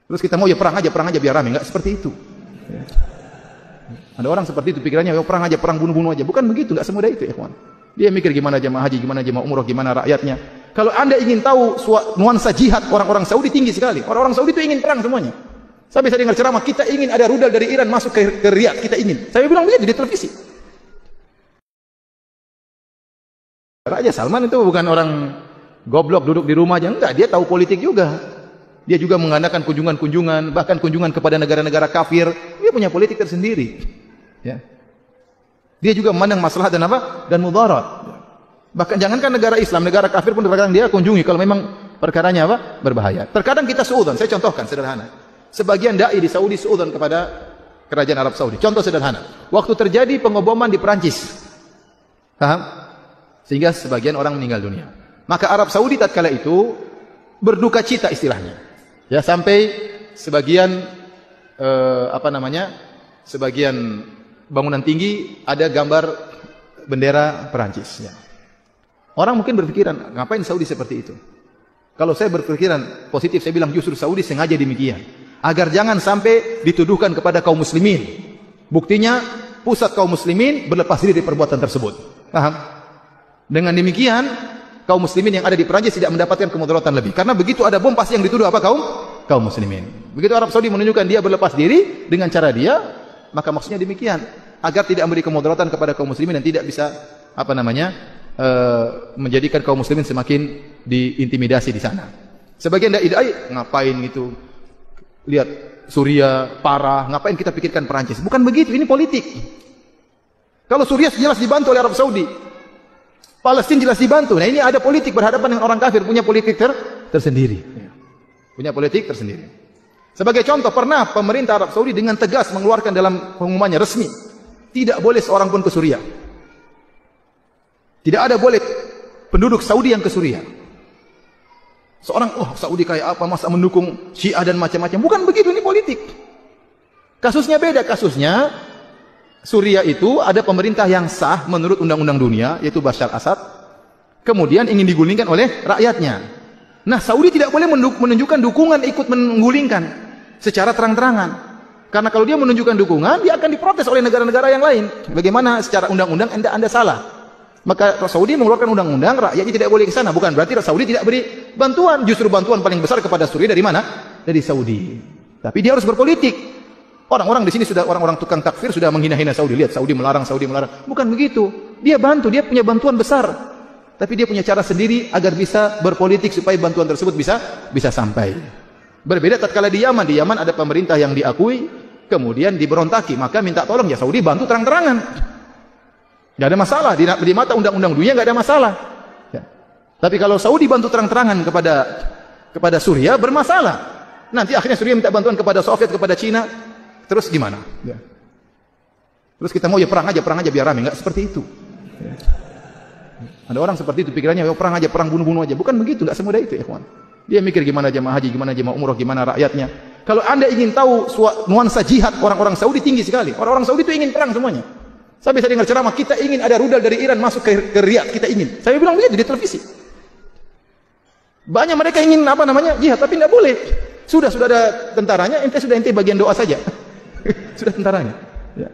Terus kita mau ya perang aja biar rame. Enggak seperti itu. Ya. Ada orang seperti itu pikirannya, ya perang aja, perang bunuh-bunuh aja. Bukan begitu, enggak semudah itu, ikhwan. Dia mikir gimana jamaah haji, gimana jamaah umroh, gimana rakyatnya. Kalau Anda ingin tahu nuansa jihad orang-orang Saudi tinggi sekali. Orang-orang Saudi itu ingin perang semuanya. Sampai saya dengar ceramah, kita ingin ada rudal dari Iran masuk ke Riyadh, kita ingin. Saya bilang begitu di televisi. Raja Salman itu bukan orang goblok duduk di rumah aja, enggak, dia tahu politik juga. Dia juga mengadakan kunjungan-kunjungan, bahkan kunjungan kepada negara-negara kafir. Dia punya politik tersendiri. Ya. Dia juga memandang masalah dan apa? Dan mudarat. Bahkan jangankan negara Islam, negara kafir pun terkadang dia kunjungi kalau memang perkaranya apa? Berbahaya. Terkadang kita suudzon, saya contohkan sederhana. Sebagian dai di Saudi suudzon kepada kerajaan Arab Saudi. Contoh sederhana. Waktu terjadi pengoboman di Perancis. Paham? Sehingga sebagian orang meninggal dunia. Maka Arab Saudi tatkala itu berduka cita istilahnya. Ya, sampai sebagian sebagian bangunan tinggi ada gambar bendera Perancis. Ya. Orang mungkin berpikiran, ngapain Saudi seperti itu? Kalau saya berpikiran positif, saya bilang justru Saudi sengaja demikian. Agar jangan sampai dituduhkan kepada kaum muslimin. Buktinya, pusat kaum muslimin berlepas diri dari perbuatan tersebut. Paham? Dengan demikian, kaum muslimin yang ada di Perancis tidak mendapatkan kemudaratan lebih. Karena begitu ada bom pasti yang dituduh apa? Kaum muslimin. Begitu Arab Saudi menunjukkan dia berlepas diri dengan cara dia, maka maksudnya demikian. Agar tidak memberi kemudaratan kepada kaum muslimin dan tidak bisa menjadikan kaum muslimin semakin diintimidasi di sana. Sebagian dai ngapain gitu? Lihat Suriah parah, ngapain kita pikirkan Perancis? Bukan begitu, ini politik. Kalau Suriah jelas dibantu oleh Arab Saudi, Palestina jelas dibantu. Nah ini ada politik berhadapan dengan orang kafir, punya politik tersendiri. Punya politik tersendiri. Sebagai contoh, pernah pemerintah Arab Saudi dengan tegas mengeluarkan dalam pengumumannya resmi, tidak boleh seorang pun ke Suriah. Tidak ada boleh penduduk Saudi yang ke Suriah. Seorang, Saudi kayak apa, masa mendukung Syiah dan macam-macam. Bukan begitu, ini politik. Kasusnya beda, kasusnya Suriah itu ada pemerintah yang sah menurut undang-undang dunia, yaitu Bashar Assad. Kemudian ingin digulingkan oleh rakyatnya. Nah, Saudi tidak boleh menunjukkan dukungan ikut menggulingkan secara terang-terangan. Karena kalau dia menunjukkan dukungan, dia akan diprotes oleh negara-negara yang lain. Bagaimana secara undang-undang Anda salah. Maka Saudi mengeluarkan undang-undang, rakyatnya tidak boleh ke sana. Bukan berarti Saudi tidak beri bantuan. Justru bantuan paling besar kepada Suriah dari mana? Dari Saudi. Tapi dia harus berpolitik. Orang-orang di sini sudah, orang-orang tukang takfir sudah menghina-hina Saudi. Lihat, Saudi melarang. Bukan begitu. Dia bantu, dia punya bantuan besar. Tapi dia punya cara sendiri agar bisa berpolitik supaya bantuan tersebut bisa sampai. Berbeda tatkala di Yaman. Di Yaman ada pemerintah yang diakui, kemudian diberontaki. Maka minta tolong, ya Saudi bantu terang-terangan. Tidak ada masalah, di mata undang-undang dunia tidak ada masalah. Ya. Tapi kalau Saudi bantu terang-terangan kepada Suriah, bermasalah. Nanti akhirnya Suriah minta bantuan kepada Soviet, kepada Cina, terus gimana? Ya. Terus kita mau ya perang aja biar rame. Enggak seperti itu. Ya. Ada orang seperti itu pikirannya, ya perang aja, perang bunuh-bunuh aja. Bukan begitu, enggak semudah itu, ikhwan. Dia mikir gimana jamaah haji, gimana jamaah umroh, gimana rakyatnya. Kalau Anda ingin tahu nuansa jihad orang-orang Saudi tinggi sekali. Orang-orang Saudi itu ingin perang semuanya. Sampai saya dengar ceramah, kita ingin ada rudal dari Iran masuk ke Riyadh, kita ingin. Saya bilang begitu di televisi. Banyak mereka ingin jihad, tapi tidak boleh. Sudah ada tentaranya, ente bagian doa saja. Sudah tentaranya. Ya.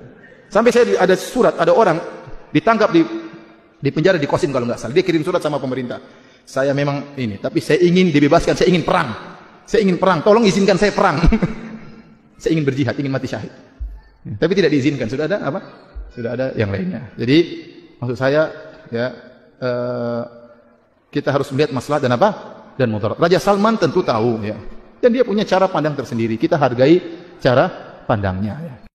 Sampai saya ada surat, ada orang ditangkap di penjara di Qasim kalau nggak salah. Dia kirim surat sama pemerintah. Saya memang ini, tapi saya ingin dibebaskan, saya ingin perang. Saya ingin perang, tolong izinkan saya perang. Saya ingin berjihad, ingin mati syahid. Ya. Tapi tidak diizinkan, sudah ada apa? Sudah ada yang lainnya. Jadi maksud saya ya kita harus melihat masalah dan dan mudarat. Raja Salman tentu tahu ya. Dan dia punya cara pandang tersendiri. Kita hargai cara pandangnya ya.